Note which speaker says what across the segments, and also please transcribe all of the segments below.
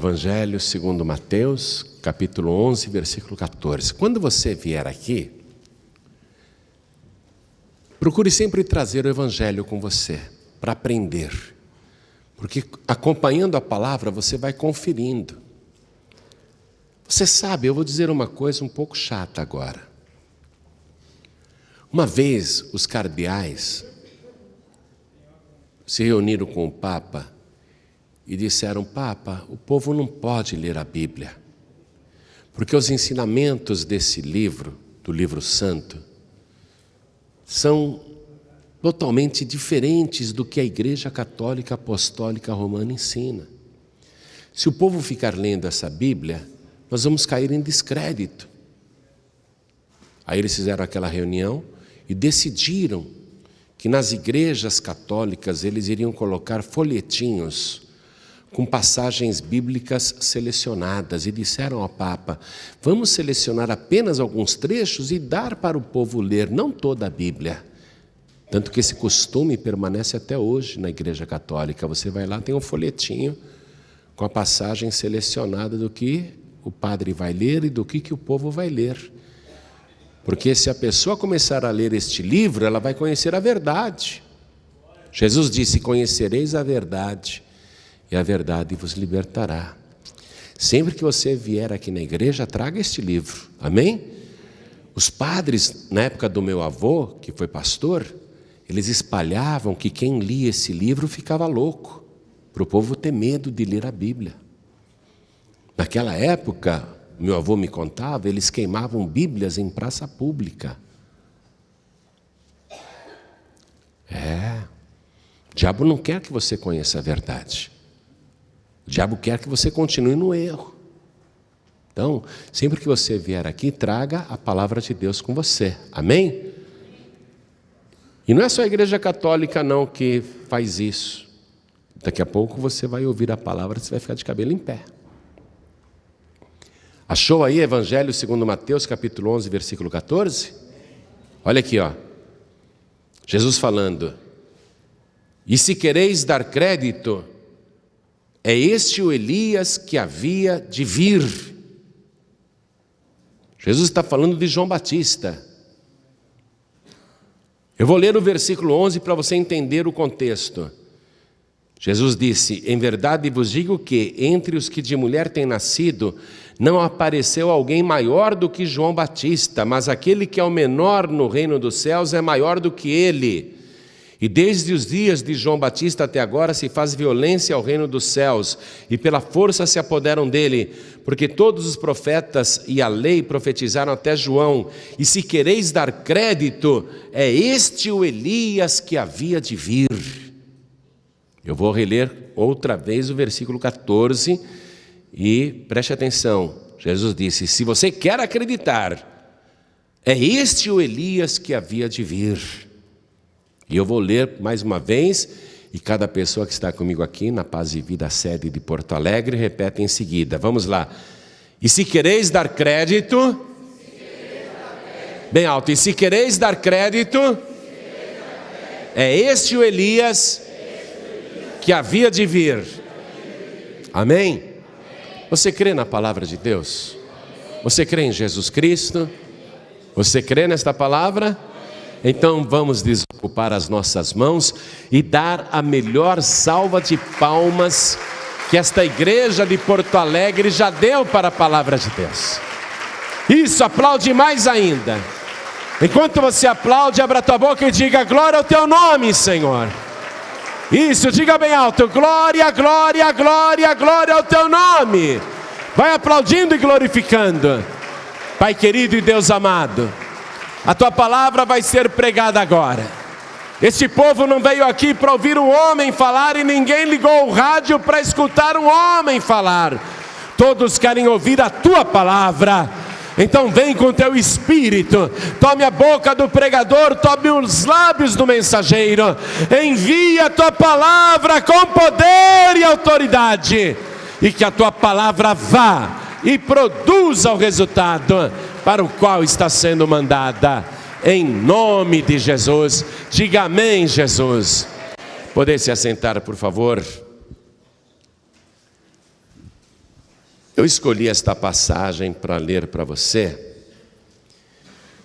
Speaker 1: Evangelho segundo Mateus, capítulo 11, versículo 14. Quando você vier aqui, procure sempre trazer o Evangelho com você, para aprender. Porque acompanhando a palavra, você vai conferindo. Você sabe, eu vou dizer uma coisa um pouco chata agora. Uma vez, os cardeais se reuniram com o Papa e disseram: Papa, o povo não pode ler a Bíblia, porque os ensinamentos desse livro, do livro santo, são totalmente diferentes do que a Igreja Católica Apostólica Romana ensina. Se o povo ficar lendo essa Bíblia, nós vamos cair em descrédito. Aí eles fizeram aquela reunião e decidiram que nas igrejas católicas eles iriam colocar folhetinhos com passagens bíblicas selecionadas, e disseram ao Papa: vamos selecionar apenas alguns trechos e dar para o povo ler, não toda a Bíblia. Tanto que esse costume permanece até hoje na Igreja Católica. Você vai lá, tem um folhetinho com a passagem selecionada do que o padre vai ler e do que o povo vai ler. Porque se a pessoa começar a ler este livro, ela vai conhecer a verdade. Jesus disse: conhecereis a verdade, e a verdade vos libertará. Sempre que você vier aqui na igreja, traga este livro, amém? Os padres, na época do meu avô, que foi pastor, eles espalhavam que quem lia esse livro ficava louco, para o povo ter medo de ler a Bíblia. Naquela época, meu avô me contava, eles queimavam Bíblias em praça pública. O diabo não quer que você conheça a verdade. O diabo quer que você continue no erro. Então, sempre que você vier aqui, traga a palavra de Deus com você. Amém? E não é só a Igreja Católica não que faz isso. Daqui a pouco você vai ouvir a palavra e você vai ficar de cabelo em pé. Achou aí Evangelho segundo Mateus, capítulo 11, versículo 14? Olha aqui, ó. Jesus falando: e se quereis dar crédito, é este o Elias que havia de vir. Jesus está falando de João Batista. Eu vou ler o versículo 11 para você entender o contexto. Jesus disse: em verdade vos digo que entre os que de mulher têm nascido, não apareceu alguém maior do que João Batista, mas aquele que é o menor no reino dos céus é maior do que ele. E desde os dias de João Batista até agora se faz violência ao reino dos céus, e pela força se apoderam dele, porque todos os profetas e a lei profetizaram até João. E se quereis dar crédito, é este o Elias que havia de vir. Eu vou reler outra vez o versículo 14 e preste atenção. Jesus disse: se você quer acreditar, é este o Elias que havia de vir. E eu vou ler mais uma vez, e cada pessoa que está comigo aqui na Paz e Vida, sede de Porto Alegre, repete em seguida. Vamos lá. E se quereis dar crédito, bem alto, e se quereis dar crédito, é este o Elias que havia de vir. Amém? Você crê na palavra de Deus? Você crê em Jesus Cristo? Você crê nesta palavra? Então vamos desocupar as nossas mãos e dar a melhor salva de palmas que esta igreja de Porto Alegre já deu para a palavra de Deus. Isso, aplaude mais ainda. Enquanto você aplaude, abra tua boca e diga: glória ao teu nome, Senhor. Isso, diga bem alto: glória, glória, glória, glória ao teu nome. Vai aplaudindo e glorificando. Pai querido e Deus amado, a tua palavra vai ser pregada agora. Este povo não veio aqui para ouvir um homem falar, e ninguém ligou o rádio para escutar um homem falar. Todos querem ouvir a tua palavra. Então vem com teu espírito, tome a boca do pregador, tome os lábios do mensageiro, envia a tua palavra com poder e autoridade, e que a tua palavra vá e produza o resultado para o qual está sendo mandada, em nome de Jesus. Diga amém, Jesus. Poder se assentar, por favor. Eu escolhi esta passagem para ler para você,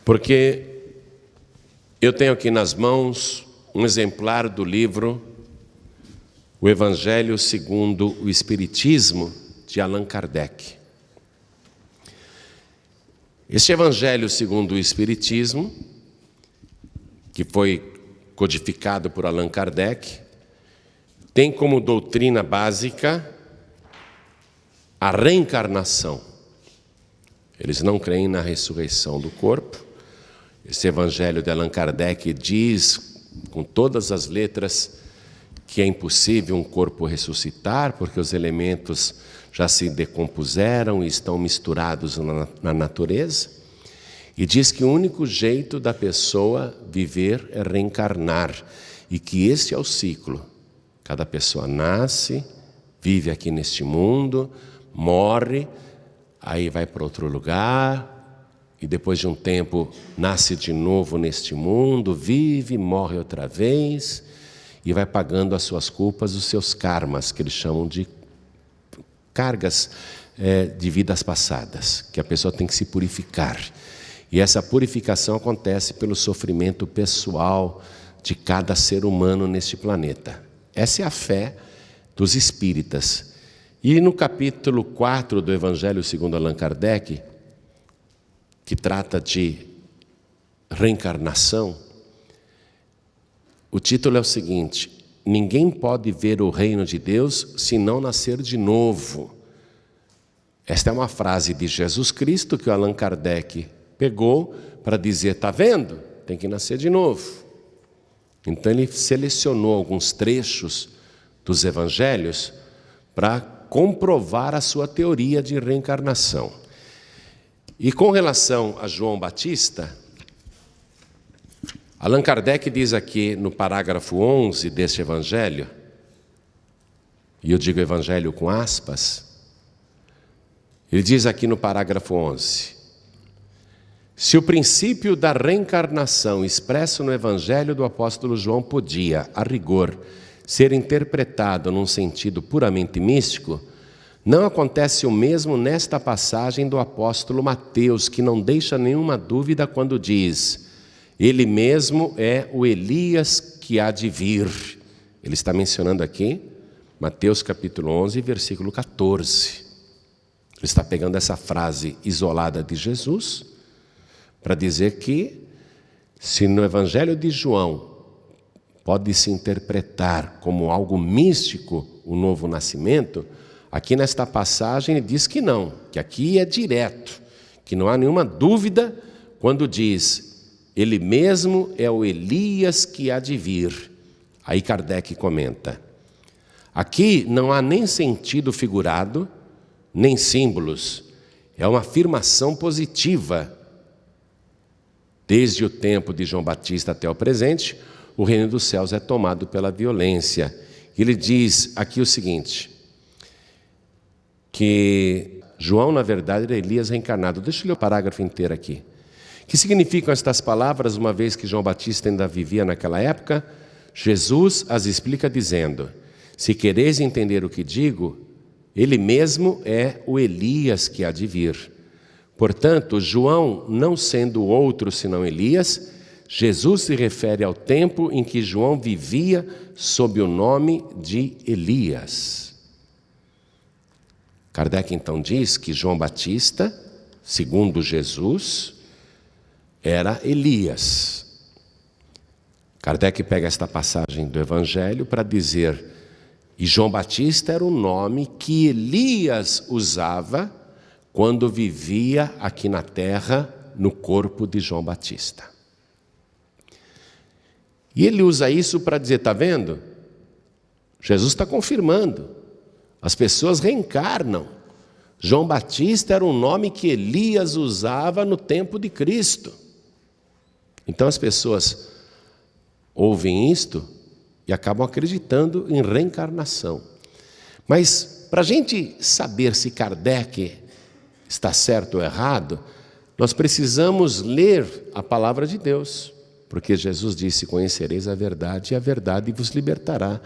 Speaker 1: porque eu tenho aqui nas mãos um exemplar do livro O Evangelho segundo o Espiritismo, de Allan Kardec. Este Evangelho segundo o Espiritismo, que foi codificado por Allan Kardec, tem como doutrina básica a reencarnação. Eles não creem na ressurreição do corpo. Esse Evangelho de Allan Kardec diz, com todas as letras, que é impossível um corpo ressuscitar, porque os elementos já se decompuseram e estão misturados na natureza. E diz que o único jeito da pessoa viver é reencarnar, e que esse é o ciclo. Cada pessoa nasce, vive aqui neste mundo, morre, aí vai para outro lugar, e depois de um tempo nasce de novo neste mundo, vive, morre outra vez, e vai pagando as suas culpas, os seus karmas, que eles chamam de cargas de vidas passadas, que a pessoa tem que se purificar. E essa purificação acontece pelo sofrimento pessoal de cada ser humano neste planeta. Essa é a fé dos espíritas. E no capítulo 4 do Evangelho segundo Allan Kardec, que trata de reencarnação, o título é o seguinte: ninguém pode ver o reino de Deus se não nascer de novo. Esta é uma frase de Jesus Cristo que o Allan Kardec pegou para dizer, está vendo? Tem que nascer de novo. Então ele selecionou alguns trechos dos evangelhos para comprovar a sua teoria de reencarnação. E com relação a João Batista, Allan Kardec diz aqui no parágrafo 11 deste evangelho, e eu digo evangelho com aspas, ele diz aqui no parágrafo 11: se o princípio da reencarnação expresso no evangelho do apóstolo João podia, a rigor, ser interpretado num sentido puramente místico, não acontece o mesmo nesta passagem do apóstolo Mateus, que não deixa nenhuma dúvida quando diz: ele mesmo é o Elias que há de vir. Ele está mencionando aqui Mateus capítulo 11, versículo 14. Ele está pegando essa frase isolada de Jesus para dizer que, se no Evangelho de João pode se interpretar como algo místico o novo nascimento, aqui nesta passagem ele diz que não, que aqui é direto, que não há nenhuma dúvida quando diz: ele mesmo é o Elias que há de vir. Aí Kardec comenta: aqui não há nem sentido figurado, nem símbolos, é uma afirmação positiva. Desde o tempo de João Batista até o presente, o reino dos céus é tomado pela violência. Ele diz aqui o seguinte, que João, na verdade, era Elias reencarnado. Deixa eu ler o parágrafo inteiro aqui. Que significam estas palavras, uma vez que João Batista ainda vivia naquela época? Jesus as explica dizendo: se quereis entender o que digo, ele mesmo é o Elias que há de vir. Portanto, João, não sendo outro senão Elias, Jesus se refere ao tempo em que João vivia sob o nome de Elias. Kardec então diz que João Batista, segundo Jesus, era Elias. Kardec pega esta passagem do Evangelho para dizer: e João Batista era o nome que Elias usava quando vivia aqui na terra, no corpo de João Batista. E ele usa isso para dizer, está vendo? Jesus está confirmando, as pessoas reencarnam. João Batista era um nome que Elias usava no tempo de Cristo. Então as pessoas ouvem isto e acabam acreditando em reencarnação. Mas para a gente saber se Kardec está certo ou errado, nós precisamos ler a palavra de Deus, porque Jesus disse: conhecereis a verdade e a verdade vos libertará.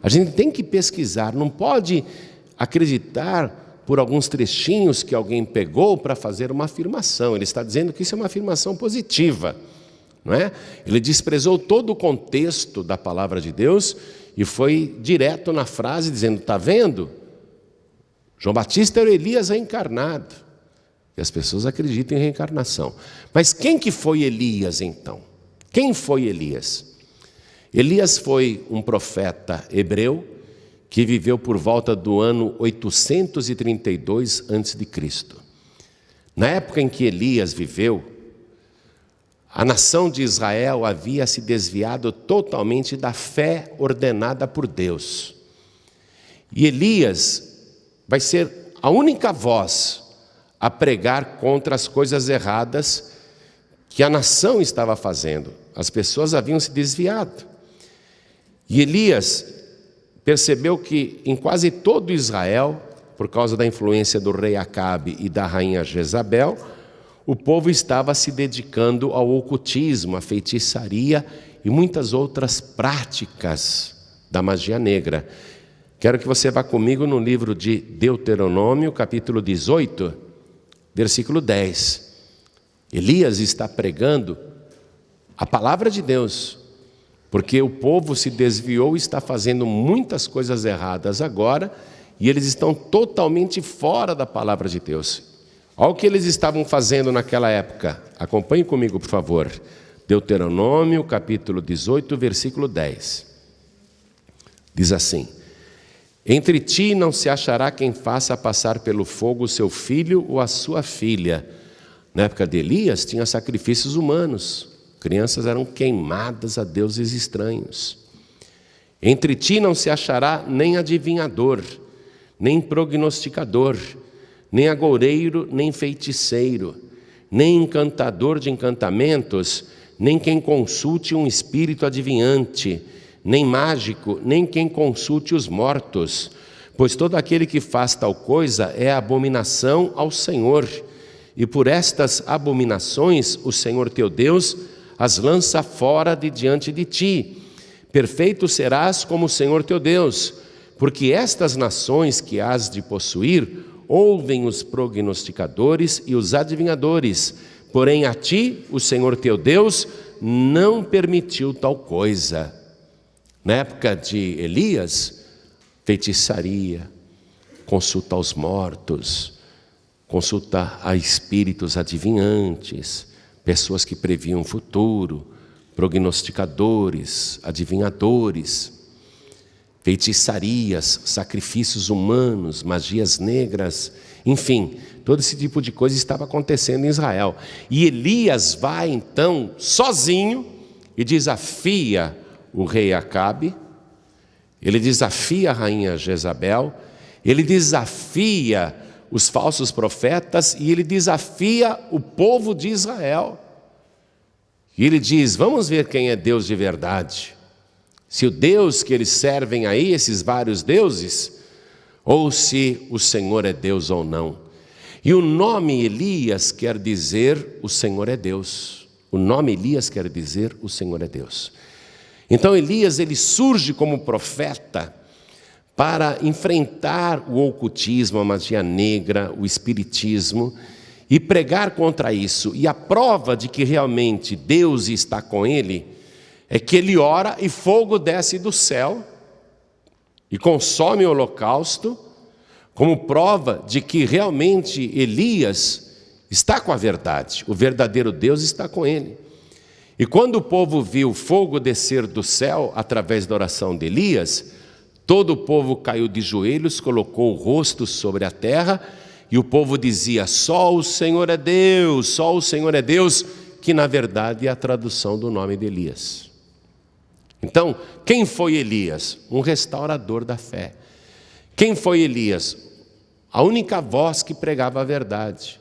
Speaker 1: A gente tem que pesquisar, não pode acreditar por alguns trechinhos que alguém pegou para fazer uma afirmação. Ele está dizendo que isso é uma afirmação positiva, não é? Ele desprezou todo o contexto da palavra de Deus e foi direto na frase dizendo: está vendo? João Batista era Elias reencarnado. E as pessoas acreditam em reencarnação. Mas quem que foi Elias então? Quem foi Elias? Elias foi um profeta hebreu que viveu por volta do ano 832 a.C. Na época em que Elias viveu, a nação de Israel havia se desviado totalmente da fé ordenada por Deus. E Elias vai ser a única voz a pregar contra as coisas erradas que a nação estava fazendo. As pessoas haviam se desviado. E Elias percebeu que em quase todo Israel, por causa da influência do rei Acabe e da rainha Jezabel, o povo estava se dedicando ao ocultismo, à feitiçaria e muitas outras práticas da magia negra. Quero que você vá comigo no livro de Deuteronômio, capítulo 18, versículo 10. Elias está pregando a palavra de Deus, porque o povo se desviou e está fazendo muitas coisas erradas agora, e eles estão totalmente fora da palavra de Deus. Olha o que eles estavam fazendo naquela época. Acompanhe comigo, por favor. Deuteronômio, capítulo 18, versículo 10. Diz assim: entre ti não se achará quem faça passar pelo fogo o seu filho ou a sua filha. Na época de Elias, tinha sacrifícios humanos. Crianças eram queimadas a deuses estranhos. Entre ti não se achará nem adivinhador, nem prognosticador, nem agoureiro, nem feiticeiro, nem encantador de encantamentos, nem quem consulte um espírito adivinhante, nem mágico, nem quem consulte os mortos, pois todo aquele que faz tal coisa é abominação ao Senhor, e por estas abominações o Senhor teu Deus as lança fora de diante de ti. Perfeito serás como o Senhor teu Deus, porque estas nações que hás de possuir ouvem os prognosticadores e os adivinhadores, porém a ti o Senhor teu Deus não permitiu tal coisa. Na época de Elias, feitiçaria, consulta aos mortos, consulta a espíritos adivinhantes, pessoas que previam o futuro, prognosticadores, adivinhadores, feitiçarias, sacrifícios humanos, magias negras, enfim, todo esse tipo de coisa estava acontecendo em Israel. E Elias vai então sozinho e desafia o rei Acabe, ele desafia a rainha Jezabel, ele desafia os falsos profetas e ele desafia o povo de Israel. E ele diz: vamos ver quem é Deus de verdade. Se o Deus que eles servem aí, esses vários deuses, ou se o Senhor é Deus ou não. E o nome Elias quer dizer o Senhor é Deus. O nome Elias quer dizer o Senhor é Deus. Então Elias, ele surge como profeta para enfrentar o ocultismo, a magia negra, o espiritismo e pregar contra isso. E a prova de que realmente Deus está com ele é que ele ora e fogo desce do céu e consome o holocausto, como prova de que realmente Elias está com a verdade, o verdadeiro Deus está com ele. E quando o povo viu fogo descer do céu através da oração de Elias, todo o povo caiu de joelhos, colocou o rosto sobre a terra, e o povo dizia: só o Senhor é Deus, só o Senhor é Deus, que na verdade é a tradução do nome de Elias. Então, quem foi Elias? Um restaurador da fé. Quem foi Elias? A única voz que pregava a verdade.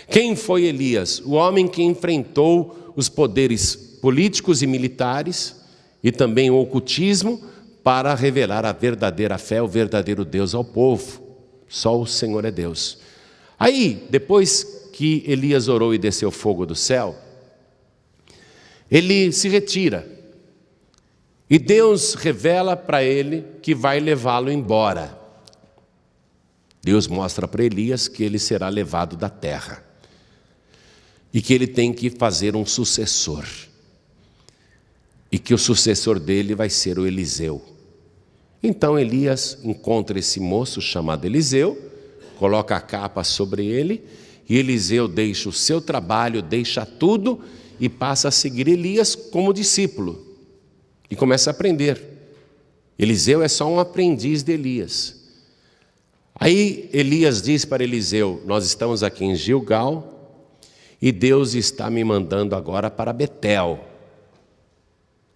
Speaker 1: Quem foi Elias? O homem que enfrentou os poderes políticos e militares e também o ocultismo para revelar a verdadeira fé, o verdadeiro Deus ao povo. Só o Senhor é Deus. Aí, depois que Elias orou e desceu fogo do céu, ele se retira. E Deus revela para ele que vai levá-lo embora. Deus mostra para Elias que ele será levado da terra e que ele tem que fazer um sucessor, e que o sucessor dele vai ser o Eliseu. Então Elias encontra esse moço chamado Eliseu, coloca a capa sobre ele, e Eliseu deixa o seu trabalho, deixa tudo e passa a seguir Elias como discípulo e começa a aprender. Eliseu é só um aprendiz de Elias. Aí Elias diz para Eliseu: nós estamos aqui em Gilgal e Deus está me mandando agora para Betel.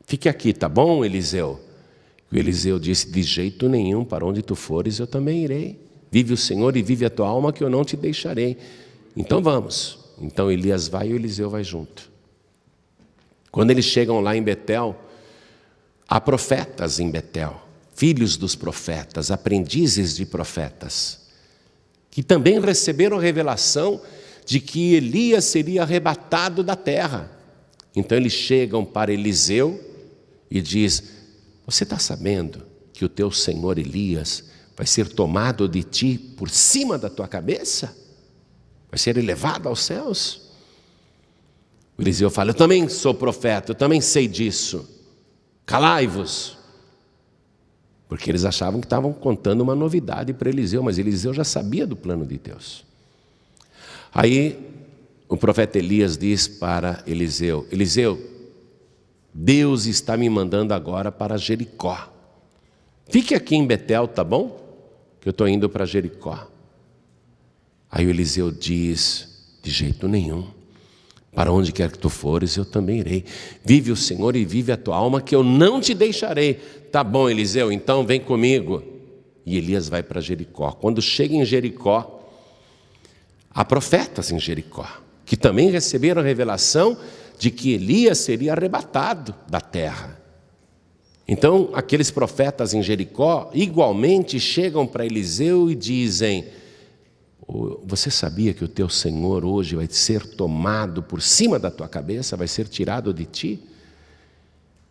Speaker 1: Fique aqui, tá bom, Eliseu? E Eliseu disse: de jeito nenhum, para onde tu fores eu também irei. Vive o Senhor e vive a tua alma, que eu não te deixarei. Então vamos. Então Elias vai e o Eliseu vai junto. Quando eles chegam lá em Betel, há profetas em Betel, filhos dos profetas, aprendizes de profetas, que também receberam revelação de que Elias seria arrebatado da terra. Então eles chegam para Eliseu e diz: você está sabendo que o teu senhor Elias vai ser tomado de ti por cima da tua cabeça? Vai ser elevado aos céus? O Eliseu fala: eu também sou profeta, eu também sei disso. Calai-vos. Porque eles achavam que estavam contando uma novidade para Eliseu, mas Eliseu já sabia do plano de Deus. Aí o profeta Elias diz para Eliseu: Eliseu, Deus está me mandando agora para Jericó. Fique aqui em Betel, tá bom? Que eu estou indo para Jericó. Aí o Eliseu diz: de jeito nenhum, para onde quer que tu fores eu também irei. Vive o Senhor e vive a tua alma, que eu não te deixarei. Tá bom, Eliseu, então vem comigo. E Elias vai para Jericó. Quando chega em Jericó, há profetas em Jericó, que também receberam a revelação de que Elias seria arrebatado da terra. Então, aqueles profetas em Jericó igualmente chegam para Eliseu e dizem: você sabia que o teu Senhor hoje vai ser tomado por cima da tua cabeça, vai ser tirado de ti?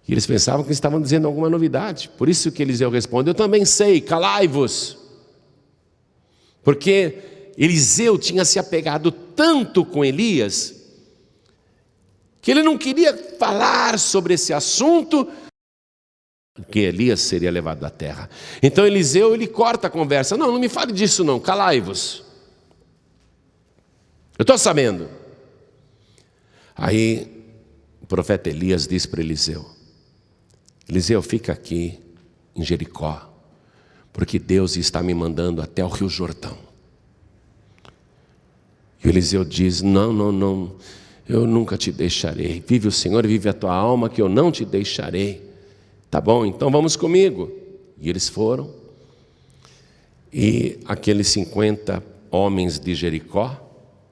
Speaker 1: E eles pensavam que estavam dizendo alguma novidade. Por isso que Eliseu responde: eu também sei, calai-vos. Porque Eliseu tinha se apegado tanto com Elias, que ele não queria falar sobre esse assunto, que Elias seria levado da terra. Então Eliseu, ele corta a conversa: não me fale disso não, calai-vos. Eu estou sabendo. Aí o profeta Elias diz para Eliseu: Eliseu, fica aqui em Jericó, porque Deus está me mandando até o Rio Jordão. E Eliseu diz: não, eu nunca te deixarei. Vive o Senhor e vive a tua alma, que eu não te deixarei. Tá bom, então vamos comigo. E eles foram. E aqueles 50 homens de Jericó,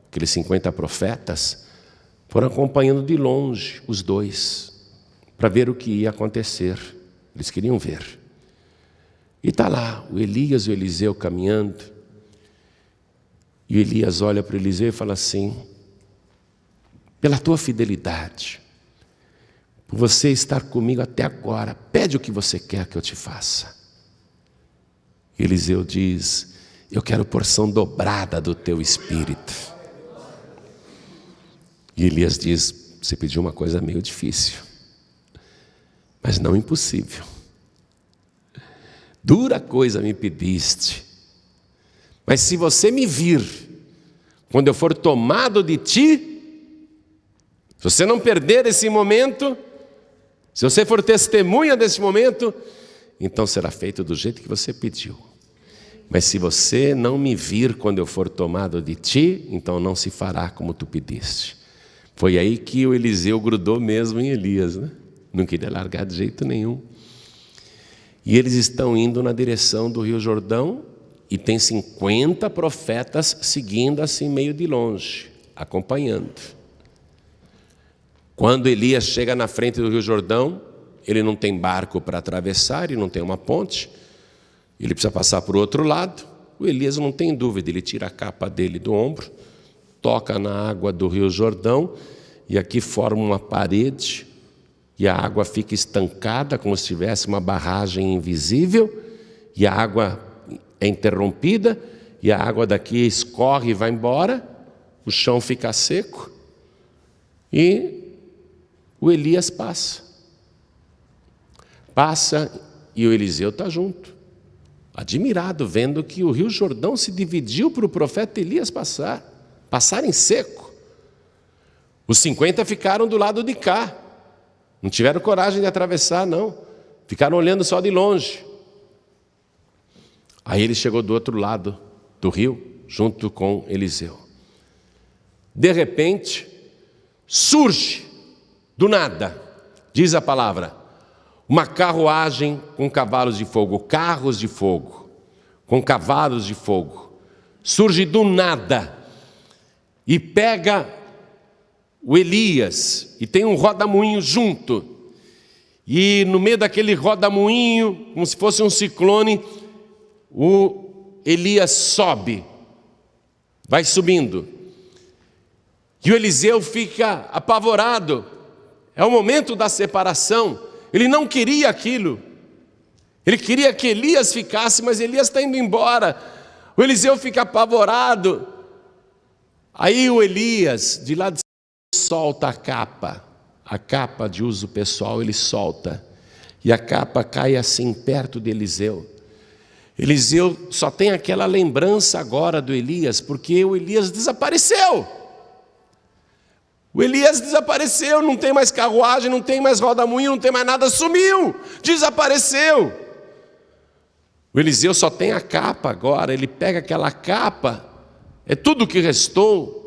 Speaker 1: aqueles 50 profetas, foram acompanhando de longe os dois, para ver o que ia acontecer. Eles queriam ver. E está lá o Elias e o Eliseu caminhando. E o Elias olha para o Eliseu e fala assim: pela tua fidelidade, por você estar comigo até agora, pede o que você quer que eu te faça. E Eliseu diz: eu quero porção dobrada do teu espírito. E Elias diz: você pediu uma coisa meio difícil, mas não impossível. Dura coisa me pediste, mas se você me vir, quando eu for tomado de ti, se você não perder esse momento, se você for testemunha desse momento, então será feito do jeito que você pediu. Mas se você não me vir quando eu for tomado de ti, então não se fará como tu pediste. Foi aí que o Eliseu grudou mesmo em Elias, né? Não queria largar de jeito nenhum. E eles estão indo na direção do Rio Jordão, e tem 50 profetas seguindo assim meio de longe, acompanhando. Quando Elias chega na frente do Rio Jordão, ele não tem barco para atravessar, ele não tem uma ponte, ele precisa passar para o outro lado. O Elias não tem dúvida, ele tira a capa dele do ombro, toca na água do Rio Jordão, e aqui forma uma parede, e a água fica estancada, como se tivesse uma barragem invisível, e a água é interrompida, e a água daqui escorre e vai embora, o chão fica seco, e o Elias passa. Passa e o Eliseu está junto, admirado, vendo que o rio Jordão se dividiu para o profeta Elias passar em seco. Os 50 ficaram do lado de cá, não tiveram coragem de atravessar, não, ficaram olhando só de longe. Aí ele chegou do outro lado do rio, junto com Eliseu. De repente, surge, do nada, diz a palavra, uma carruagem com cavalos de fogo, carros de fogo, com cavalos de fogo. Surge do nada e pega o Elias, e tem um rodamuinho junto. E no meio daquele rodamuinho, como se fosse um ciclone, o Elias sobe, vai subindo. E o Eliseu fica apavorado. É o momento da separação. Ele não queria aquilo. Ele queria que Elias ficasse, mas Elias está indo embora. O Eliseu fica apavorado. Aí o Elias, de lá de cima, solta a capa de uso pessoal, ele solta. E a capa cai assim perto de Eliseu. Eliseu só tem aquela lembrança agora do Elias, porque o Elias desapareceu. O Elias desapareceu, não tem mais carruagem, não tem mais rodamuinho, não tem mais nada, sumiu, desapareceu. O Eliseu só tem a capa agora, ele pega aquela capa, é tudo que restou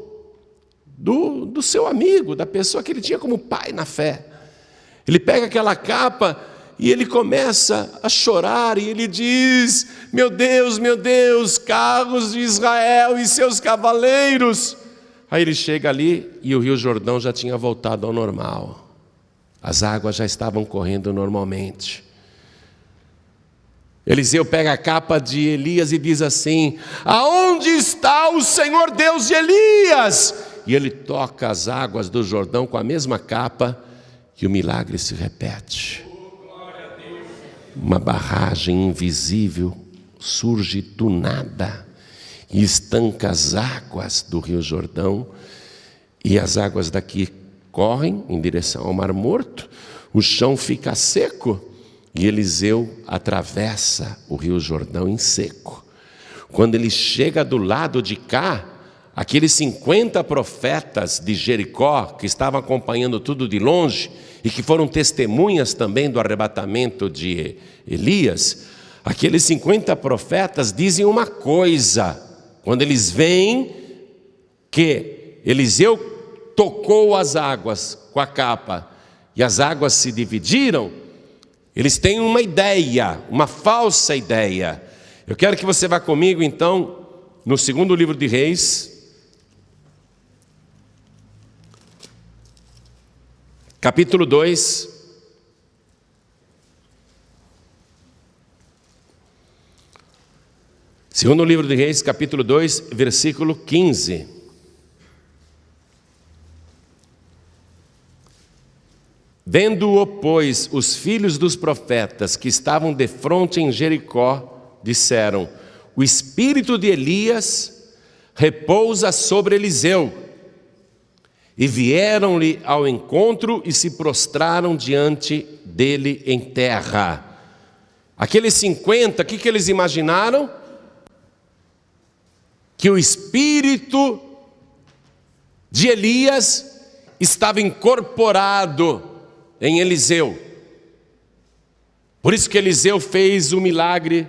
Speaker 1: do seu amigo, da pessoa que ele tinha como pai na fé. Ele pega aquela capa e ele começa a chorar e ele diz: meu Deus, carros de Israel e seus cavaleiros. Aí ele chega ali e o rio Jordão já tinha voltado ao normal. As águas já estavam correndo normalmente. Eliseu pega a capa de Elias e diz assim: aonde está o Senhor Deus de Elias? E ele toca as águas do Jordão com a mesma capa e o milagre se repete. Uma barragem invisível surge do nada e estanca as águas do rio Jordão, e as águas daqui correm em direção ao Mar Morto, o chão fica seco, e Eliseu atravessa o rio Jordão em seco. Quando ele chega do lado de cá, aqueles 50 profetas de Jericó, que estavam acompanhando tudo de longe, e que foram testemunhas também do arrebatamento de Elias, aqueles 50 profetas dizem uma coisa: quando eles veem que Eliseu tocou as águas com a capa e as águas se dividiram, eles têm uma ideia, uma falsa ideia. Eu quero que você vá comigo então no segundo livro de Reis, capítulo 2. Segundo livro de Reis, capítulo 2, versículo 15. Vendo-o, pois, os filhos dos profetas que estavam defronte em Jericó, disseram: o espírito de Elias repousa sobre Eliseu. E vieram-lhe ao encontro e se prostraram diante dele em terra. Aqueles 50, o que eles imaginaram? Que o espírito de Elias estava incorporado em Eliseu. Por isso que Eliseu fez o milagre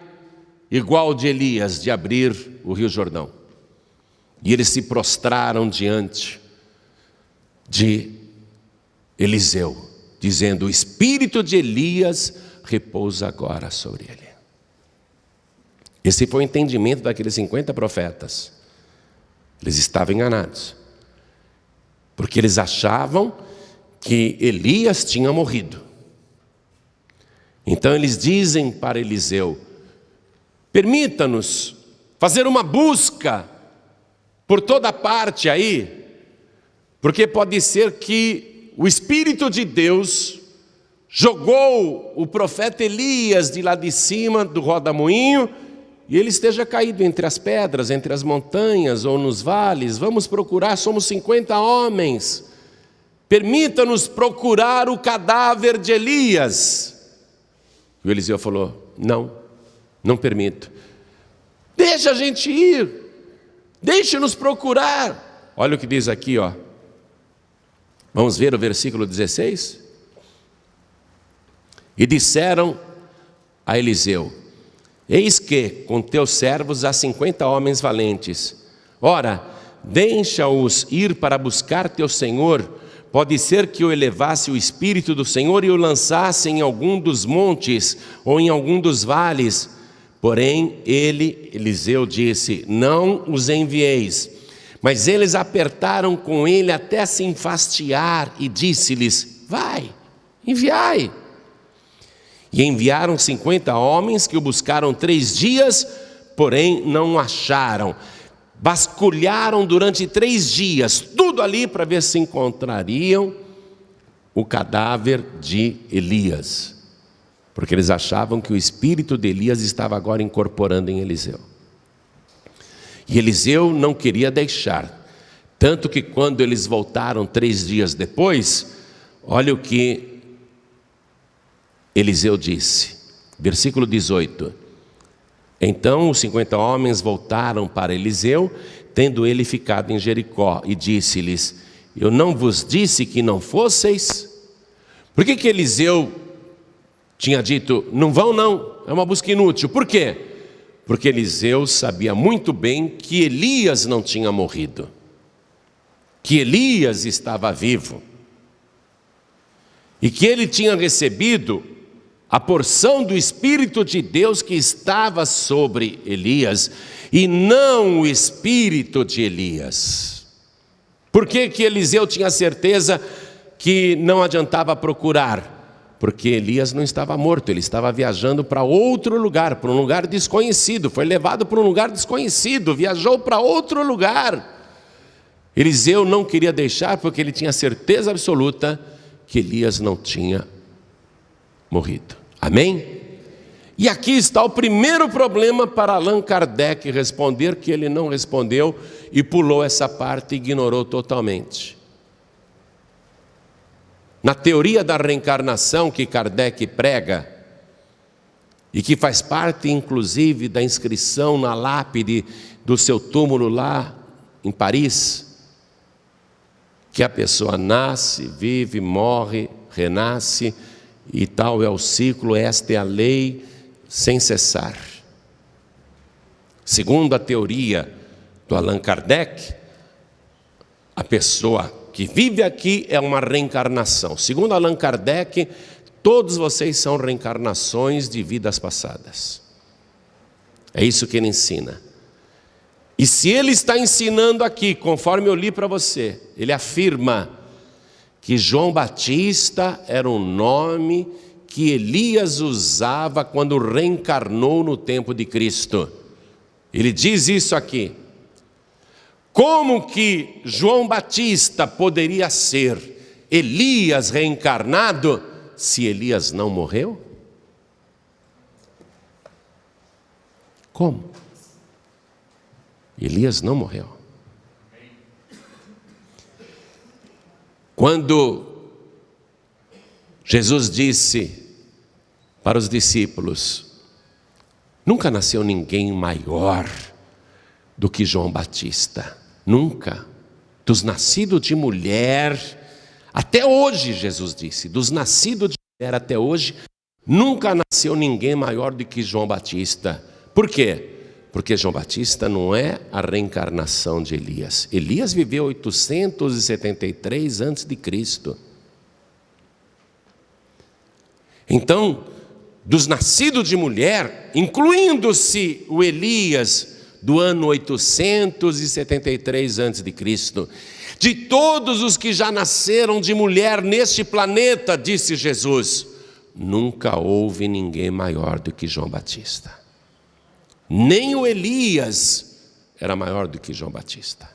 Speaker 1: igual de Elias, de abrir o rio Jordão. E eles se prostraram diante de Eliseu, dizendo: o espírito de Elias repousa agora sobre ele. Esse foi o entendimento daqueles 50 profetas. Eles estavam enganados, porque eles achavam que Elias tinha morrido. Então eles dizem para Eliseu: permita-nos fazer uma busca por toda parte aí, porque pode ser que o Espírito de Deus jogou o profeta Elias de lá de cima do rodamuinho e ele esteja caído entre as pedras, entre as montanhas ou nos vales. Vamos procurar, somos 50 homens. Permita-nos procurar o cadáver de Elias. E o Eliseu falou: não permito. Deixa a gente ir, deixe-nos procurar. Olha o que diz aqui, ó. Vamos ver o versículo 16? E disseram a Eliseu: eis que com teus servos há 50 homens valentes. Ora, deixa-os ir para buscar teu senhor. Pode ser que o elevasse o Espírito do Senhor e o lançasse em algum dos montes ou em algum dos vales. Porém, Eliseu, disse: não os envieis. Mas eles apertaram com ele até se enfastiar e disse-lhes: vai, enviai. E enviaram 50 homens que o buscaram 3 dias, porém não o acharam. Vasculharam durante 3 dias, tudo ali para ver se encontrariam o cadáver de Elias. Porque eles achavam que o espírito de Elias estava agora incorporando em Eliseu. E Eliseu não queria deixar. Tanto que quando eles voltaram 3 dias depois, olha o que Eliseu disse. Versículo 18. Então os 50 homens voltaram para Eliseu, tendo ele ficado em Jericó, e disse-lhes: eu não vos disse que não fosseis? Por que Eliseu tinha dito: não vão não, é uma busca inútil? Por quê? Porque Eliseu sabia muito bem que Elias não tinha morrido, que Elias estava vivo, e que ele tinha recebido a porção do Espírito de Deus que estava sobre Elias, e não o espírito de Elias. Por que Eliseu tinha certeza que não adiantava procurar? Porque Elias não estava morto, ele estava viajando para outro lugar, para um lugar desconhecido, foi levado para um lugar desconhecido, viajou para outro lugar. Eliseu não queria deixar porque ele tinha certeza absoluta que Elias não tinha morrido. Amém? E aqui está o primeiro problema para Allan Kardec responder, que ele não respondeu e pulou essa parte e ignorou totalmente. Na teoria da reencarnação que Kardec prega, e que faz parte inclusive da inscrição na lápide do seu túmulo lá em Paris, que a pessoa nasce, vive, morre, renasce, e tal é o ciclo, esta é a lei sem cessar. Segundo a teoria do Allan Kardec, a pessoa que vive aqui é uma reencarnação. Segundo Allan Kardec, todos vocês são reencarnações de vidas passadas. É isso que ele ensina. E se ele está ensinando aqui, conforme eu li para você, ele afirma que João Batista era um nome que Elias usava quando reencarnou no tempo de Cristo. Ele diz isso aqui. Como que João Batista poderia ser Elias reencarnado se Elias não morreu? Como? Elias não morreu. Quando Jesus disse para os discípulos: nunca nasceu ninguém maior do que João Batista, nunca, dos nascidos de mulher, até hoje, Jesus disse, dos nascidos de mulher até hoje, nunca nasceu ninguém maior do que João Batista. Por quê? Porque João Batista não é a reencarnação de Elias. Elias viveu 873 antes de Cristo. Então, dos nascidos de mulher, incluindo-se o Elias do ano 873 antes de Cristo, de todos os que já nasceram de mulher neste planeta, disse Jesus, nunca houve ninguém maior do que João Batista. Nem o Elias era maior do que João Batista.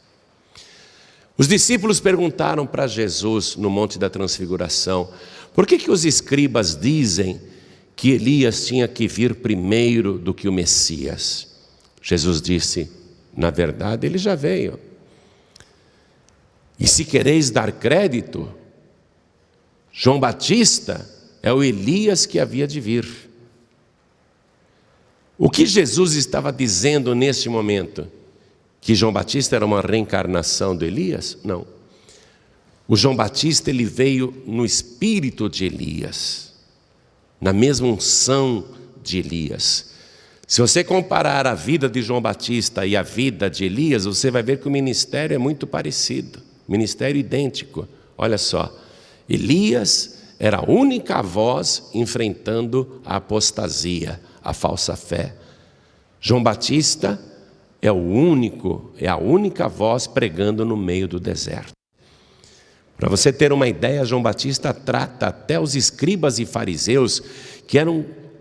Speaker 1: Os discípulos perguntaram para Jesus no Monte da Transfiguração: por que os escribas dizem que Elias tinha que vir primeiro do que o Messias? Jesus disse: na verdade, ele já veio. E se quereis dar crédito, João Batista é o Elias que havia de vir. O que Jesus estava dizendo nesse momento? Que João Batista era uma reencarnação de Elias? Não. O João Batista, ele veio no espírito de Elias, na mesma unção de Elias. Se você comparar a vida de João Batista e a vida de Elias, você vai ver que o ministério é muito parecido, ministério idêntico. Olha só, Elias era a única voz enfrentando a apostasia, a falsa fé. João Batista é a única voz pregando no meio do deserto. Para você ter uma ideia, João Batista trata até os escribas e fariseus, que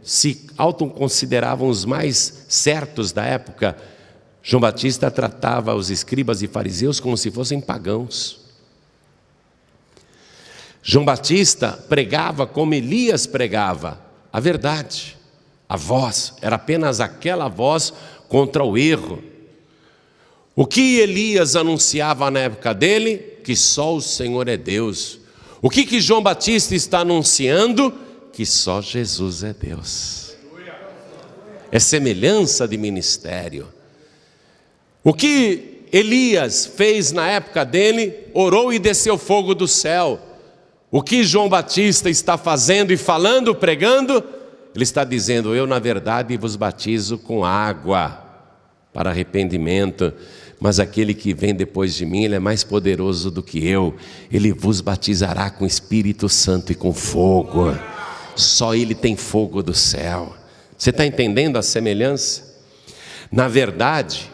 Speaker 1: se autoconsideravam os mais certos da época. João Batista tratava os escribas e fariseus como se fossem pagãos. João Batista pregava como Elias pregava, a verdade. A voz era apenas aquela voz contra o erro. O que Elias anunciava na época dele? Que só o Senhor é Deus. O que João Batista está anunciando? Que só Jesus é Deus. É semelhança de ministério. O que Elias fez na época dele? Orou e desceu fogo do céu. O que João Batista está fazendo e falando, pregando? Ele está dizendo: eu na verdade vos batizo com água para arrependimento, mas aquele que vem depois de mim, ele é mais poderoso do que eu. Ele vos batizará com Espírito Santo e com fogo. Só ele tem fogo do céu. Você está entendendo a semelhança? Na verdade,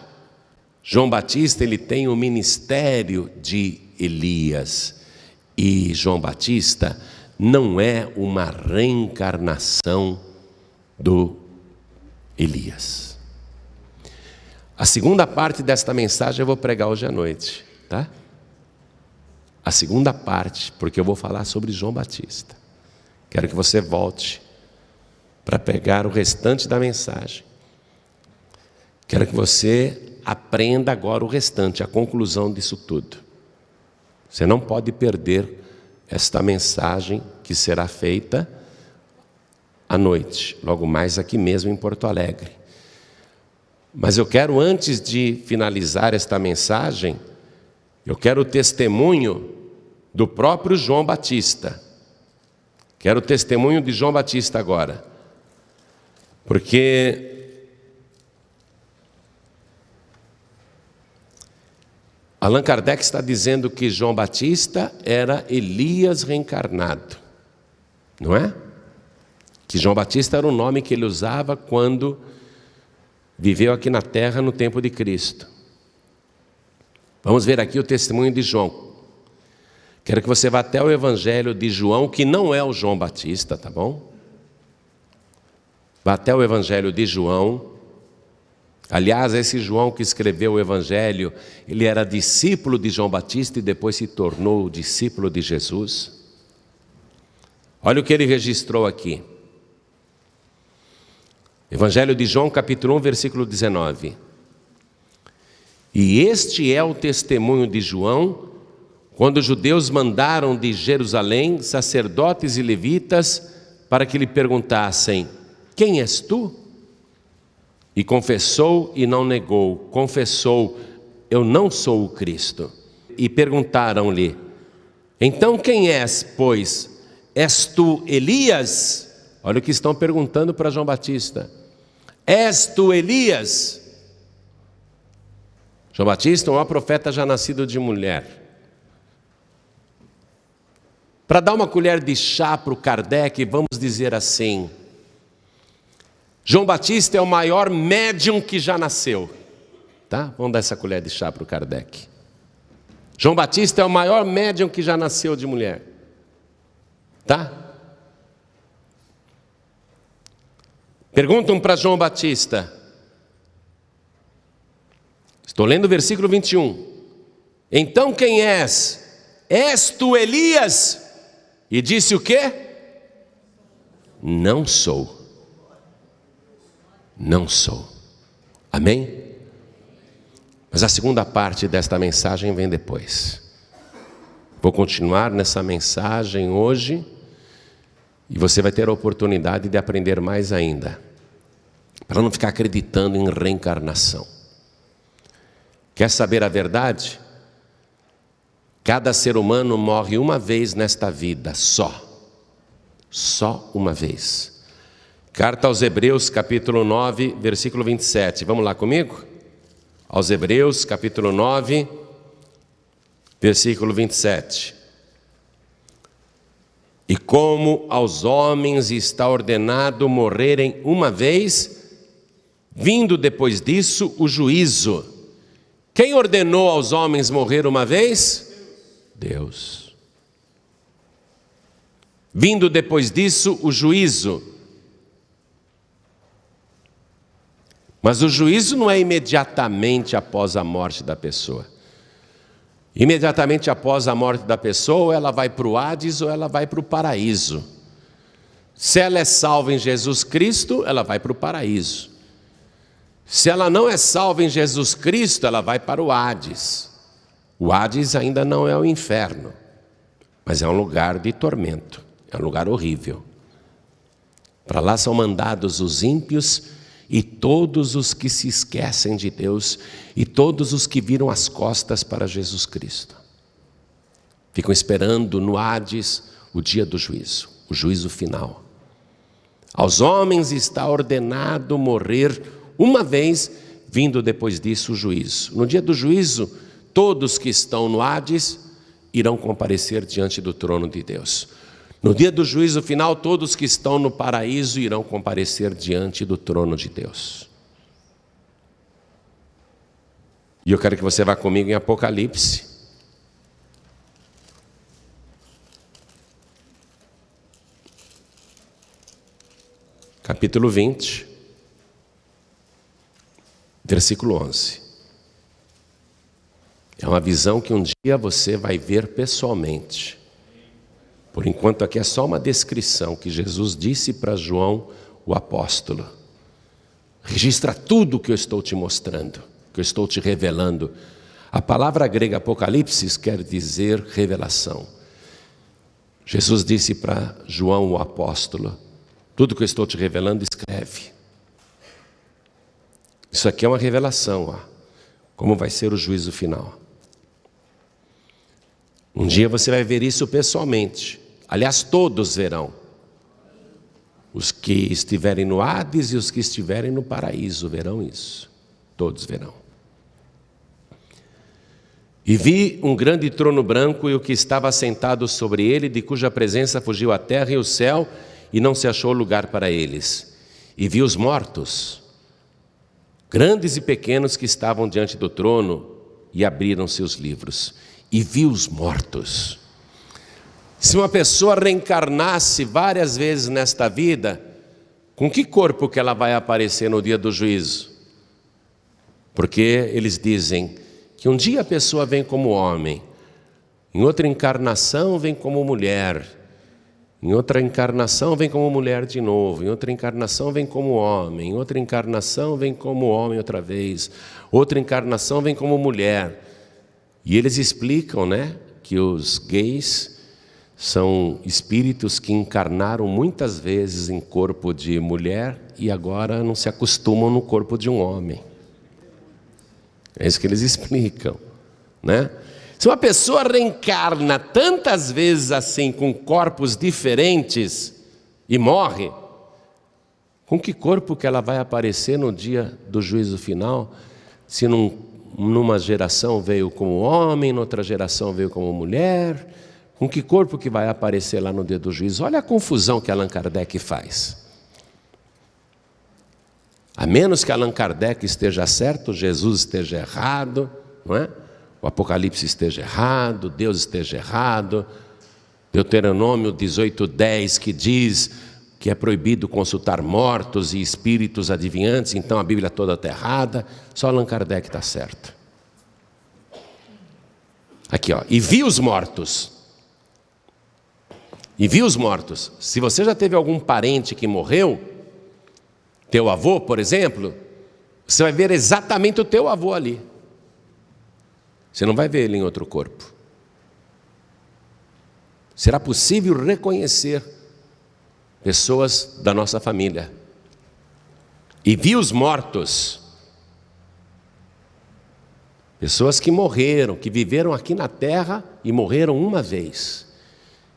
Speaker 1: João Batista, ele tem o ministério de Elias. E João Batista não é uma reencarnação do Elias. A segunda parte desta mensagem eu vou pregar hoje à noite, tá? A segunda parte, porque eu vou falar sobre João Batista. Quero que você volte para pegar o restante da mensagem. Quero que você aprenda agora o restante, a conclusão disso tudo. Você não pode perder esta mensagem que será feita à noite, logo mais aqui mesmo em Porto Alegre. Mas eu quero, antes de finalizar esta mensagem, eu quero o testemunho do próprio João Batista. Quero o testemunho de João Batista agora. Porque Allan Kardec está dizendo que João Batista era Elias reencarnado, não é? Que João Batista era o nome que ele usava quando viveu aqui na terra no tempo de Cristo. Vamos ver aqui o testemunho de João. Quero que você vá até o Evangelho de João, que não é o João Batista, tá bom? Vá até o Evangelho de João. Aliás, esse João que escreveu o Evangelho, ele era discípulo de João Batista e depois se tornou discípulo de Jesus. Olha o que ele registrou aqui. Evangelho de João, capítulo 1, versículo 19. E este é o testemunho de João, quando os judeus mandaram de Jerusalém sacerdotes e levitas para que lhe perguntassem: quem és tu? E confessou e não negou. Confessou: eu não sou o Cristo. E perguntaram-lhe: então quem és, pois? És tu Elias? Olha o que estão perguntando para João Batista. És tu Elias? João Batista, um profeta já nascido de mulher. Para dar uma colher de chá para o Kardec, vamos dizer assim: João Batista é o maior médium que já nasceu. Tá? Vamos dar essa colher de chá para o Kardec. João Batista é o maior médium que já nasceu de mulher. Tá? Perguntam para João Batista. Estou lendo o versículo 21. Então quem és? És tu Elias? E disse o quê? Não sou. Não sou. Amém? Mas a segunda parte desta mensagem vem depois. Vou continuar nessa mensagem hoje e você vai ter a oportunidade de aprender mais ainda, para não ficar acreditando em reencarnação. Quer saber a verdade? Cada ser humano morre uma vez nesta vida, só uma vez. Carta aos Hebreus, capítulo 9, versículo 27. Vamos lá comigo? Aos Hebreus, capítulo 9, versículo 27. E como aos homens está ordenado morrerem uma vez, vindo depois disso o juízo. Quem ordenou aos homens morrer uma vez? Deus. Vindo depois disso o juízo. Mas o juízo não é imediatamente após a morte da pessoa. Imediatamente após a morte da pessoa, ela vai para o Hades ou ela vai para o paraíso. Se ela é salva em Jesus Cristo, ela vai para o paraíso. Se ela não é salva em Jesus Cristo, ela vai para o Hades. O Hades ainda não é o inferno, mas é um lugar de tormento, é um lugar horrível. Para lá são mandados os ímpios e todos os que se esquecem de Deus e todos os que viram as costas para Jesus Cristo. Ficam esperando no Hades o dia do juízo, o juízo final. Aos homens está ordenado morrer uma vez, vindo depois disso o juízo. No dia do juízo, todos que estão no Hades irão comparecer diante do trono de Deus. No dia do juízo final, todos que estão no paraíso irão comparecer diante do trono de Deus. E eu quero que você vá comigo em Apocalipse. Capítulo 20. Versículo 11. É uma visão que um dia você vai ver pessoalmente. Por enquanto aqui é só uma descrição que Jesus disse para João, o apóstolo. Registra tudo o que eu estou te mostrando, que eu estou te revelando. A palavra grega Apocalipse quer dizer revelação. Jesus disse para João, o apóstolo, tudo que eu estou te revelando, escreve. Isso aqui é uma revelação, ó, como vai ser o juízo final. Um dia você vai ver isso pessoalmente. Aliás, todos verão. Os que estiverem no Hades e os que estiverem no paraíso verão isso. Todos verão. E vi um grande trono branco e o que estava sentado sobre ele, de cuja presença fugiu a terra e o céu, e não se achou lugar para eles. E vi os mortos, grandes e pequenos, que estavam diante do trono, e abriram-se os livros. E vi os mortos. Se uma pessoa reencarnasse várias vezes nesta vida, com que corpo que ela vai aparecer no dia do juízo? Porque eles dizem que um dia a pessoa vem como homem, em outra encarnação vem como mulher, em outra encarnação vem como mulher de novo, em outra encarnação vem como homem, em outra encarnação vem como homem outra vez, outra encarnação vem como mulher. E eles explicam, né, que os gays são espíritos que encarnaram muitas vezes em corpo de mulher e agora não se acostumam no corpo de um homem. É isso que eles explicam, né? Se uma pessoa reencarna tantas vezes assim, com corpos diferentes, e morre, com que corpo que ela vai aparecer no dia do juízo final, se numa geração veio como homem, noutra geração veio como mulher? Com que corpo que vai aparecer lá no dia do juízo? Olha a confusão que Allan Kardec faz. A menos que Allan Kardec esteja certo, Jesus esteja errado, não é? O Apocalipse esteja errado, Deus esteja errado, Deuteronômio 18:10 que diz que é proibido consultar mortos e espíritos adivinhantes, então a Bíblia toda está errada, só Allan Kardec está certo. Aqui, ó, e vi os mortos. E vi os mortos. Se você já teve algum parente que morreu, teu avô, por exemplo, Você vai ver exatamente o teu avô ali. Você não vai ver ele em outro corpo. Será possível reconhecer pessoas da nossa família. E vi os mortos. Pessoas que morreram, que viveram aqui na terra e morreram uma vez.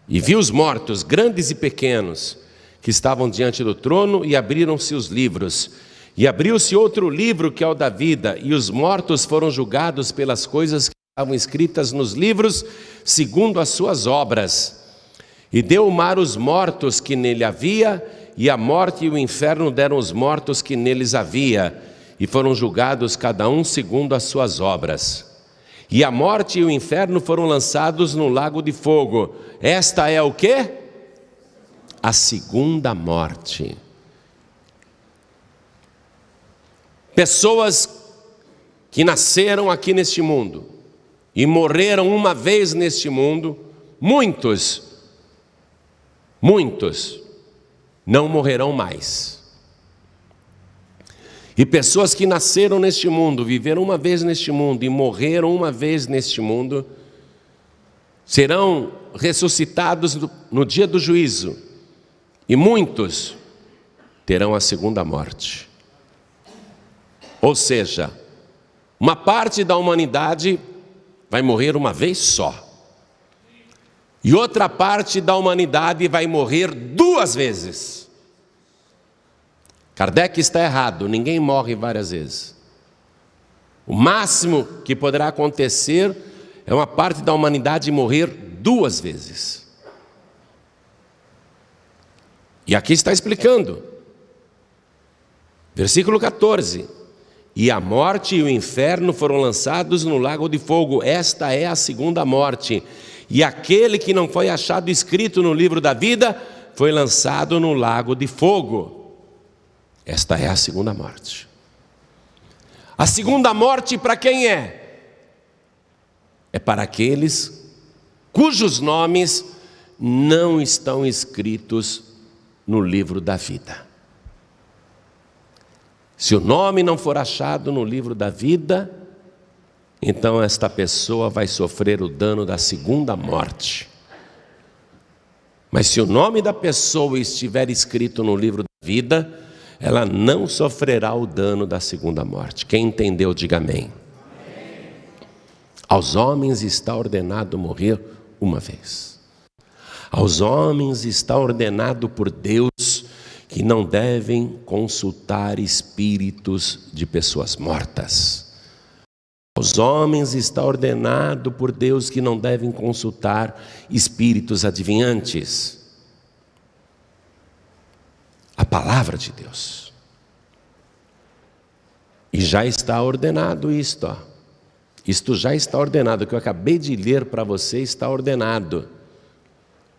Speaker 1: E vi os mortos, grandes e pequenos, que estavam diante do trono, e abriram-se os livros. E abriu-se outro livro, que é o da vida, e os mortos foram julgados pelas coisas que estavam escritas nos livros, segundo as suas obras. E deu o mar os mortos que nele havia, e a morte e o inferno deram os mortos que neles havia, e foram julgados cada um segundo as suas obras. E a morte e o inferno foram lançados no lago de fogo. Esta é o quê? A segunda morte. Pessoas que nasceram aqui neste mundo e morreram uma vez neste mundo, muitos não morrerão mais. E pessoas que nasceram neste mundo, viveram uma vez neste mundo e morreram uma vez neste mundo, serão ressuscitados no dia do juízo, e muitos terão a segunda morte. Ou seja, uma parte da humanidade vai morrer uma vez só, e outra parte da humanidade vai morrer duas vezes. Kardec está errado, ninguém morre várias vezes. O máximo que poderá acontecer é uma parte da humanidade morrer duas vezes. E aqui está explicando. Versículo 14. E a morte e o inferno foram lançados no lago de fogo. Esta é a segunda morte. E aquele que não foi achado escrito no livro da vida foi lançado no lago de fogo. Esta é a segunda morte. A segunda morte para quem é? É para aqueles cujos nomes não estão escritos no livro da vida. Se o nome não for achado no livro da vida, então esta pessoa vai sofrer o dano da segunda morte. Mas se o nome da pessoa estiver escrito no livro da vida, ela não sofrerá o dano da segunda morte. Quem entendeu, diga amém. Amém. Aos homens está ordenado morrer uma vez. Aos homens está ordenado por Deus que não devem consultar espíritos de pessoas mortas. Aos homens está ordenado por Deus que não devem consultar espíritos adivinhantes. A palavra de Deus. E já está ordenado isto, ó. Isto já está ordenado, o que eu acabei de ler para você está ordenado.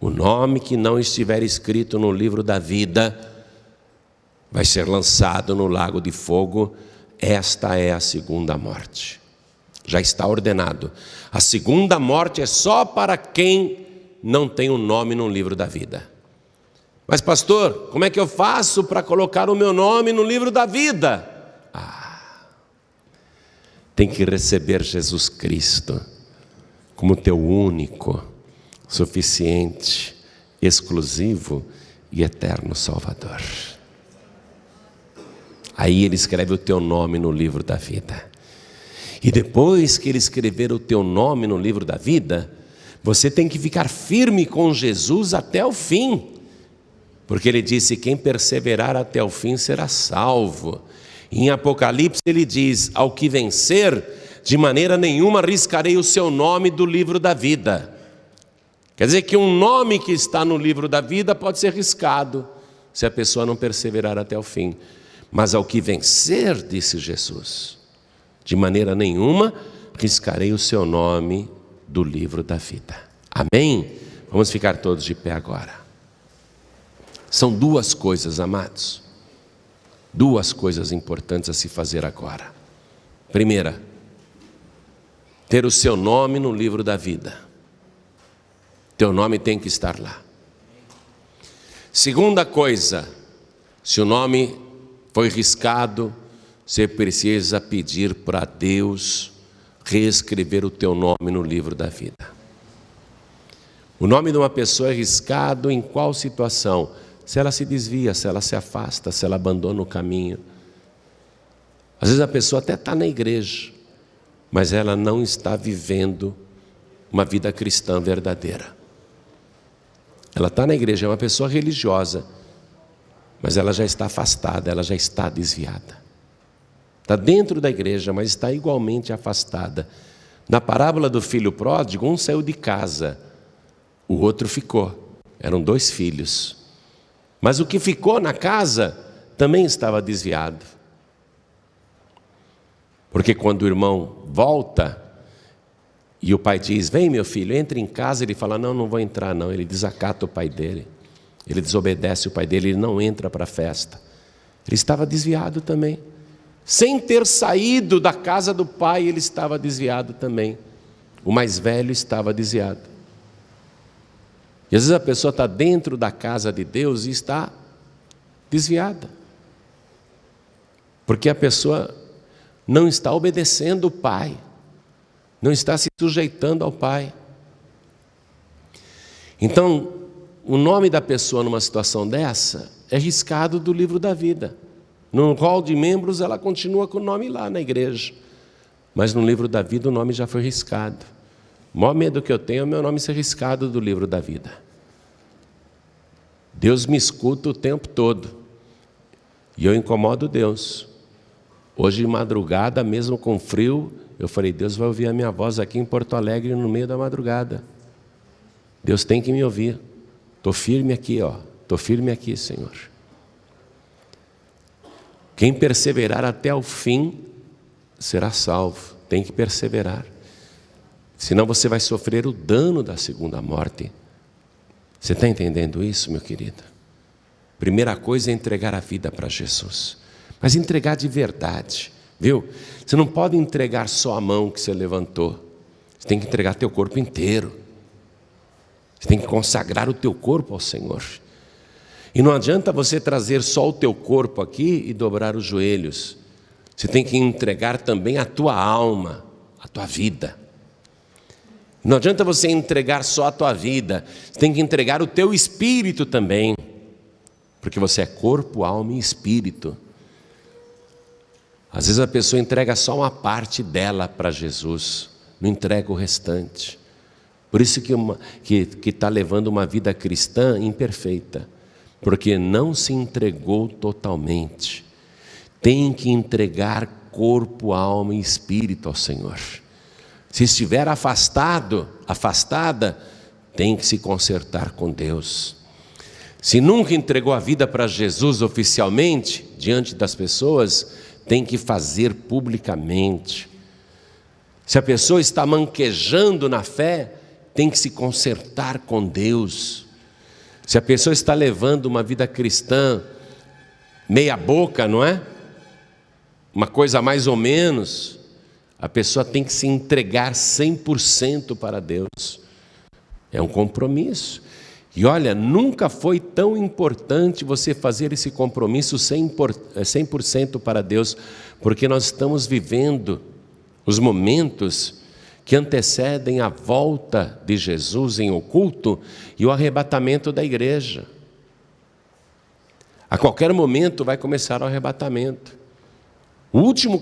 Speaker 1: O nome que não estiver escrito no livro da vida vai ser lançado no lago de fogo. Esta é a segunda morte. Já está ordenado. A segunda morte é só para quem não tem o nome no livro da vida. Mas pastor, como é que eu faço para colocar o meu nome no livro da vida? Tem que receber Jesus Cristo como teu único, suficiente, exclusivo e eterno Salvador. Aí Ele escreve o teu nome no livro da vida. E depois que Ele escrever o teu nome no livro da vida, você tem que ficar firme com Jesus até o fim. Porque Ele disse, quem perseverar até o fim será salvo. Em Apocalipse Ele diz, ao que vencer, de maneira nenhuma riscarei o seu nome do livro da vida. Quer dizer que um nome que está no livro da vida pode ser riscado, se a pessoa não perseverar até o fim. Mas ao que vencer, disse Jesus, de maneira nenhuma riscarei o seu nome do livro da vida. Amém? Vamos ficar todos de pé agora. São duas coisas, amados. Duas coisas importantes a se fazer agora. Primeira, ter o seu nome no livro da vida. Teu nome tem que estar lá. Segunda coisa, se o nome foi riscado, você precisa pedir para Deus reescrever o teu nome no livro da vida. O nome de uma pessoa é riscado em qual situação? Se ela se desvia, se ela se afasta, se ela abandona o caminho. Às vezes a pessoa até está na igreja, mas ela não está vivendo uma vida cristã verdadeira. Ela está na igreja, é uma pessoa religiosa, mas ela já está afastada, ela já está desviada. Está dentro da igreja, mas está igualmente afastada. Na parábola do filho pródigo, um saiu de casa, o outro ficou. Eram 2 filhos. Mas o que ficou na casa também estava desviado. Porque quando o irmão volta e o pai diz: vem meu filho, entre em casa, ele fala: não vou entrar não. Ele desacata o pai dele, ele desobedece o pai dele, ele não entra para a festa. Ele estava desviado também. Sem ter saído da casa do pai, ele estava desviado também. O mais velho estava desviado. E às vezes a pessoa está dentro da casa de Deus e está desviada. Porque a pessoa não está obedecendo o pai, não está se sujeitando ao pai. Então, o nome da pessoa numa situação dessa é riscado do livro da vida. No hall de membros ela continua com o nome lá na igreja, mas no livro da vida o nome já foi riscado. O maior medo que eu tenho é o meu nome ser riscado do livro da vida. Deus me escuta o tempo todo e eu incomodo Deus. Hoje de madrugada, mesmo com frio, eu falei: Deus vai ouvir a minha voz aqui em Porto Alegre no meio da madrugada. Deus tem que me ouvir. Estou firme aqui, estou firme aqui, Senhor. Quem perseverar até o fim será salvo. Tem que perseverar. Senão você vai sofrer o dano da segunda morte. Você está entendendo isso, meu querido? Primeira coisa é entregar a vida para Jesus. Mas entregar de verdade, viu? Você não pode entregar só a mão que você levantou. Você tem que entregar teu corpo inteiro. Você tem que consagrar o teu corpo ao Senhor. E não adianta você trazer só o teu corpo aqui e dobrar os joelhos. Você tem que entregar também a tua alma, a tua vida. Não adianta você entregar só a tua vida. Você tem que entregar o teu espírito também. Porque você é corpo, alma e espírito. Às vezes a pessoa entrega só uma parte dela para Jesus, não entrega o restante. Por isso que está levando uma vida cristã imperfeita, porque não se entregou totalmente. Tem que entregar corpo, alma e espírito ao Senhor. Se estiver afastada, tem que se consertar com Deus. Se nunca entregou a vida para Jesus oficialmente, diante das pessoas, tem que fazer publicamente. Se a pessoa está manquejando na fé, tem que se consertar com Deus. Se a pessoa está levando uma vida cristã meia boca, não é? Uma coisa mais ou menos, a pessoa tem que se entregar 100% para Deus. É um compromisso. E olha, nunca foi tão importante você fazer esse compromisso 100% para Deus, porque nós estamos vivendo os momentos que antecedem a volta de Jesus em oculto e o arrebatamento da igreja. A qualquer momento vai começar o arrebatamento. O último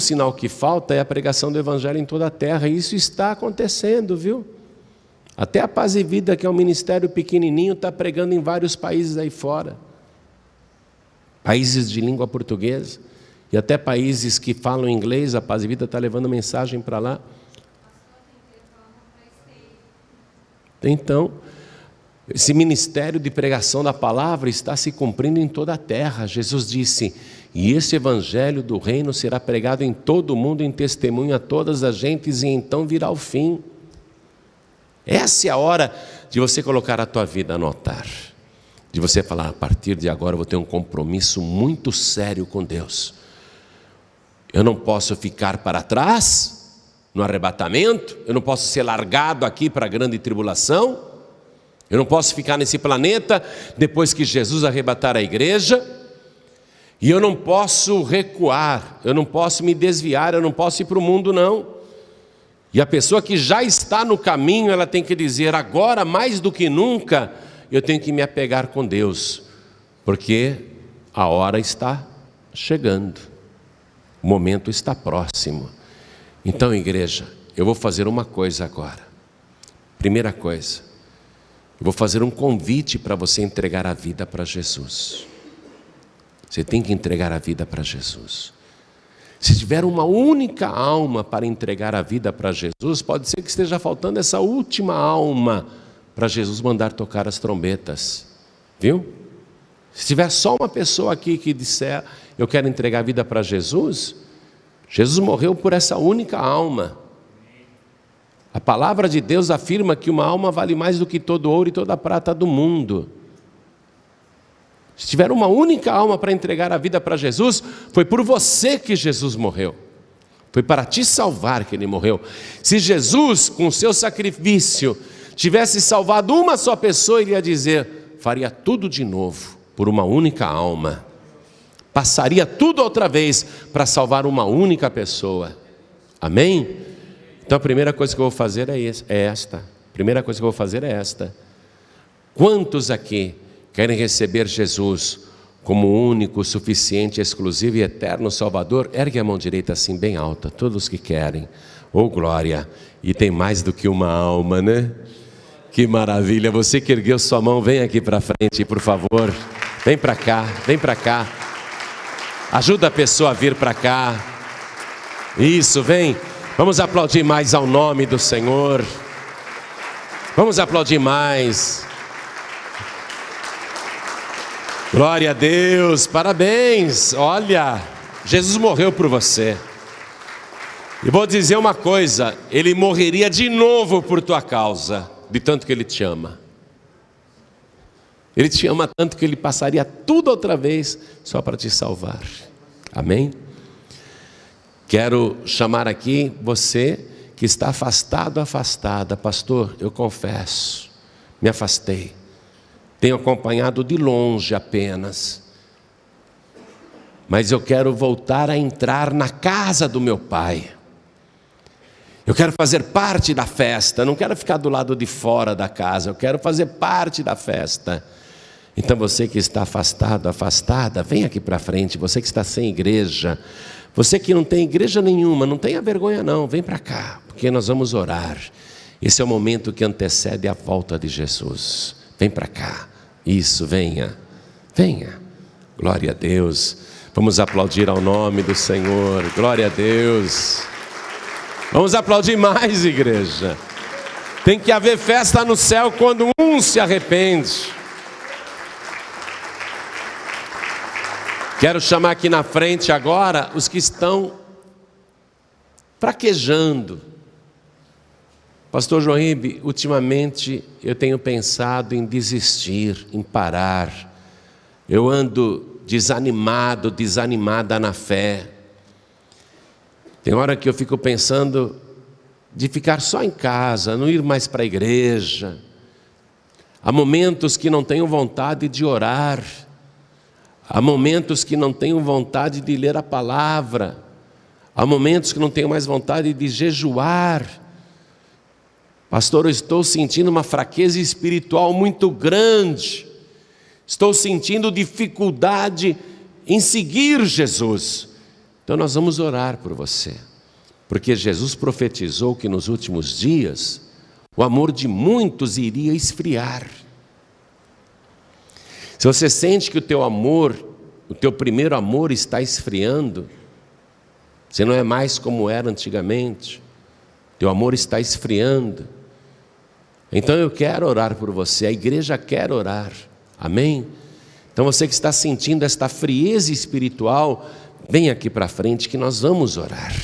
Speaker 1: sinal que falta é a pregação do evangelho em toda a terra, e isso está acontecendo, viu? Até a Paz e Vida, que é um ministério pequenininho, está pregando em vários países aí fora. Países de língua portuguesa. E até países que falam inglês, a Paz e Vida está levando mensagem para lá. Então, esse ministério de pregação da palavra está se cumprindo em toda a terra. Jesus disse: e esse evangelho do reino será pregado em todo o mundo em testemunho a todas as gentes, e então virá o fim. Essa é a hora de você colocar a tua vida no altar, de você falar: a partir de agora eu vou ter um compromisso muito sério com Deus. Eu não posso ficar para trás no arrebatamento, eu não posso ser largado aqui para a grande tribulação, eu não posso ficar nesse planeta depois que Jesus arrebatar a igreja. E eu não posso recuar, eu não posso me desviar, eu não posso ir para o mundo, não. E a pessoa que já está no caminho, ela tem que dizer: agora mais do que nunca, eu tenho que me apegar com Deus, porque a hora está chegando, o momento está próximo. Então, igreja, eu vou fazer uma coisa agora. Primeira coisa, eu vou fazer um convite para você entregar a vida para Jesus. Você tem que entregar a vida para Jesus. Se tiver uma única alma para entregar a vida para Jesus, pode ser que esteja faltando essa última alma para Jesus mandar tocar as trombetas. Viu? Se tiver só uma pessoa aqui que disser: eu quero entregar a vida para Jesus, Jesus morreu por essa única alma. A palavra de Deus afirma que uma alma vale mais do que todo ouro e toda a prata do mundo. Se tiver uma única alma para entregar a vida para Jesus, foi por você que Jesus morreu. Foi para te salvar que Ele morreu. Se Jesus, com o seu sacrifício, tivesse salvado uma só pessoa, Ele ia dizer: faria tudo de novo por uma única alma. Passaria tudo outra vez para salvar uma única pessoa. Amém? Então a primeira coisa que eu vou fazer é esta. Primeira coisa que eu vou fazer é esta. Quantos aqui querem receber Jesus como único, suficiente, exclusivo e eterno Salvador? Ergue a mão direita assim bem alta, todos que querem. Oh glória! E tem mais do que uma alma, né? Que maravilha! Você que ergueu sua mão, vem aqui para frente, por favor. Vem para cá, vem para cá. Ajuda a pessoa a vir para cá. Isso, vem. Vamos aplaudir mais ao nome do Senhor. Vamos aplaudir mais. Glória a Deus, parabéns. Olha, Jesus morreu por você. E vou dizer uma coisa: Ele morreria de novo por tua causa, de tanto que Ele te ama. Ele te ama tanto que Ele passaria tudo outra vez só para te salvar. Amém? Quero chamar aqui você que está afastado, afastada. Pastor, eu confesso, me afastei. Tenho acompanhado de longe apenas. Mas eu quero voltar a entrar na casa do meu Pai. Eu quero fazer parte da festa. Não quero ficar do lado de fora da casa. Eu quero fazer parte da festa. Então você que está afastado, afastada, vem aqui para frente. Você que está sem igreja, você que não tem igreja nenhuma, não tenha vergonha não, vem para cá, porque nós vamos orar. Esse é o momento que antecede a volta de Jesus. Vem para cá. Isso, venha, venha. Glória a Deus. Vamos aplaudir ao nome do Senhor. Glória a Deus. Vamos aplaudir mais, igreja. Tem que haver festa no céu quando um se arrepende. Quero chamar aqui na frente agora os que estão fraquejando. Pastor Joaíbe, ultimamente eu tenho pensado em desistir, em parar. Eu ando desanimado, desanimada na fé. Tem hora que eu fico pensando de ficar só em casa, não ir mais para a igreja. Há momentos que não tenho vontade de orar. Há momentos que não tenho vontade de ler a palavra. Há momentos que não tenho mais vontade de jejuar. Pastor, eu estou sentindo uma fraqueza espiritual muito grande. Estou sentindo dificuldade em seguir Jesus. Então nós vamos orar por você. Porque Jesus profetizou que nos últimos dias o amor de muitos iria esfriar. Se você sente que o teu amor, o teu primeiro amor está esfriando, você não é mais como era antigamente, teu amor está esfriando, então eu quero orar por você, a igreja quer orar, amém? Então você que está sentindo esta frieza espiritual, venha aqui para frente que nós vamos orar,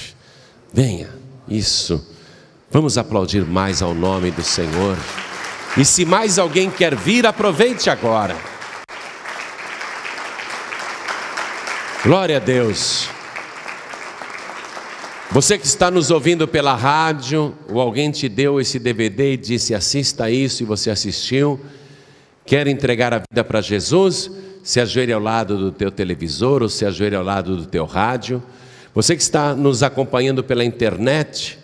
Speaker 1: venha, isso, vamos aplaudir mais ao nome do Senhor, e se mais alguém quer vir, aproveite agora. Glória a Deus. Você que está nos ouvindo pela rádio, ou alguém te deu esse DVD e disse assista isso e você assistiu, Quer entregar a vida para Jesus? Se ajoelhe ao lado do teu televisor ou se ajoelhe ao lado do teu rádio. Você que está nos acompanhando pela internet,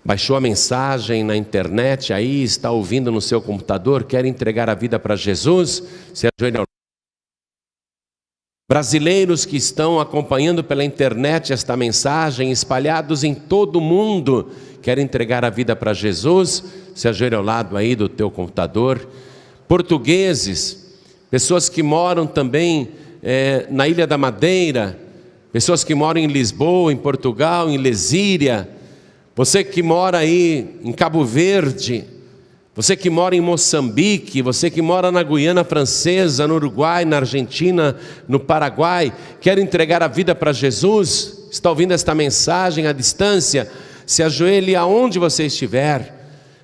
Speaker 1: baixou a mensagem na internet, aí está ouvindo no seu computador, quer entregar a vida para Jesus? Se ajoelhe ao lado. Brasileiros que estão acompanhando pela internet esta mensagem, espalhados em todo o mundo, quer entregar a vida para Jesus? Se ajoelhe ao lado aí do teu computador. Portugueses, pessoas que moram também na Ilha da Madeira, pessoas que moram em Lisboa, em Portugal, em Lesíria, você que mora aí em Cabo Verde, você que mora em Moçambique, você que mora na Guiana Francesa, no Uruguai, na Argentina, no Paraguai, quer entregar a vida para Jesus? Está ouvindo esta mensagem à distância? Se ajoelhe aonde você estiver.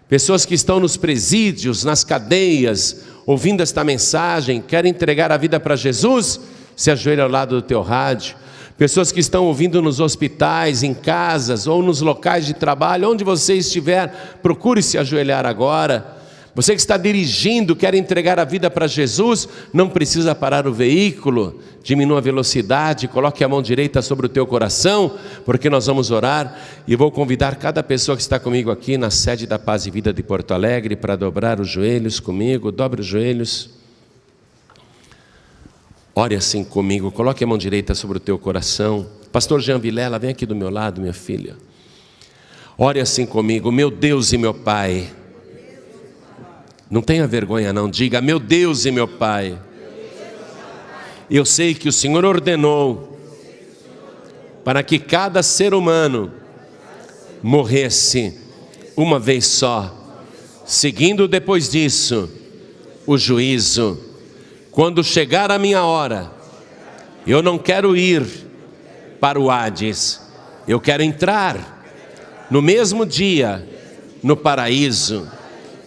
Speaker 1: Pessoas que estão nos presídios, nas cadeias, ouvindo esta mensagem, quer entregar a vida para Jesus? Se ajoelhe ao lado do teu rádio. Pessoas que estão ouvindo nos hospitais, em casas ou nos locais de trabalho, onde você estiver, procure se ajoelhar agora. Você que está dirigindo, quer entregar a vida para Jesus, não precisa parar o veículo, diminua a velocidade, coloque a mão direita sobre o teu coração, porque nós vamos orar e vou convidar cada pessoa que está comigo aqui na sede da Paz e Vida de Porto Alegre para dobrar os joelhos comigo. Dobre os joelhos. Ore assim comigo, coloque a mão direita sobre o teu coração. Pastor Jean Vilela, vem aqui do meu lado, minha filha. Ore assim comigo, meu Deus e meu Pai. Não tenha vergonha não, diga, meu Deus e meu Pai. Eu sei que o Senhor ordenou para que cada ser humano morresse uma vez só, seguindo depois disso o juízo. Quando chegar a minha hora, eu não quero ir para o Hades, eu quero entrar no mesmo dia no paraíso.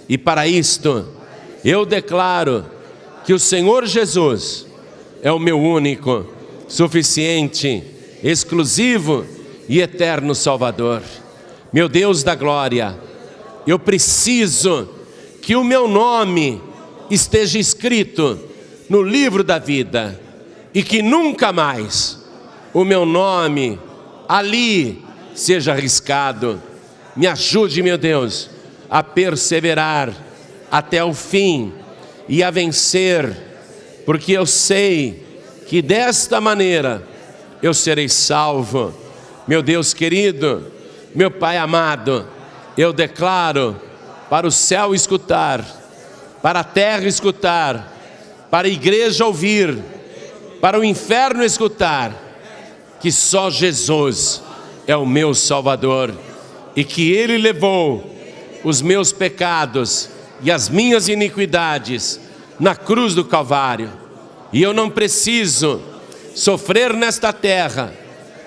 Speaker 1: E para isto, eu declaro que o Senhor Jesus é o meu único, suficiente, exclusivo e eterno Salvador. Meu Deus da glória, eu preciso que o meu nome esteja escrito no livro da vida e que nunca mais o meu nome ali seja arriscado. Me ajude, meu Deus, a perseverar até o fim e a vencer, porque eu sei que desta maneira eu serei salvo. Meu Deus querido, meu Pai amado, eu declaro para o céu escutar, para a terra escutar, para a igreja ouvir, para o inferno escutar, que só Jesus é o meu Salvador e que Ele levou os meus pecados e as minhas iniquidades na cruz do Calvário. E eu não preciso sofrer nesta terra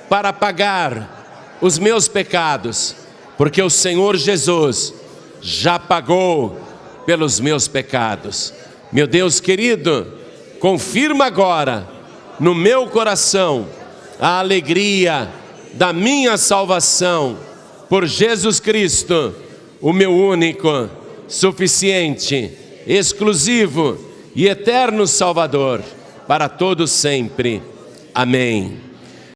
Speaker 1: para pagar os meus pecados, porque o Senhor Jesus já pagou pelos meus pecados. Meu Deus querido, confirma agora no meu coração a alegria da minha salvação por Jesus Cristo, o meu único, suficiente, exclusivo e eterno Salvador, para todos sempre. Amém.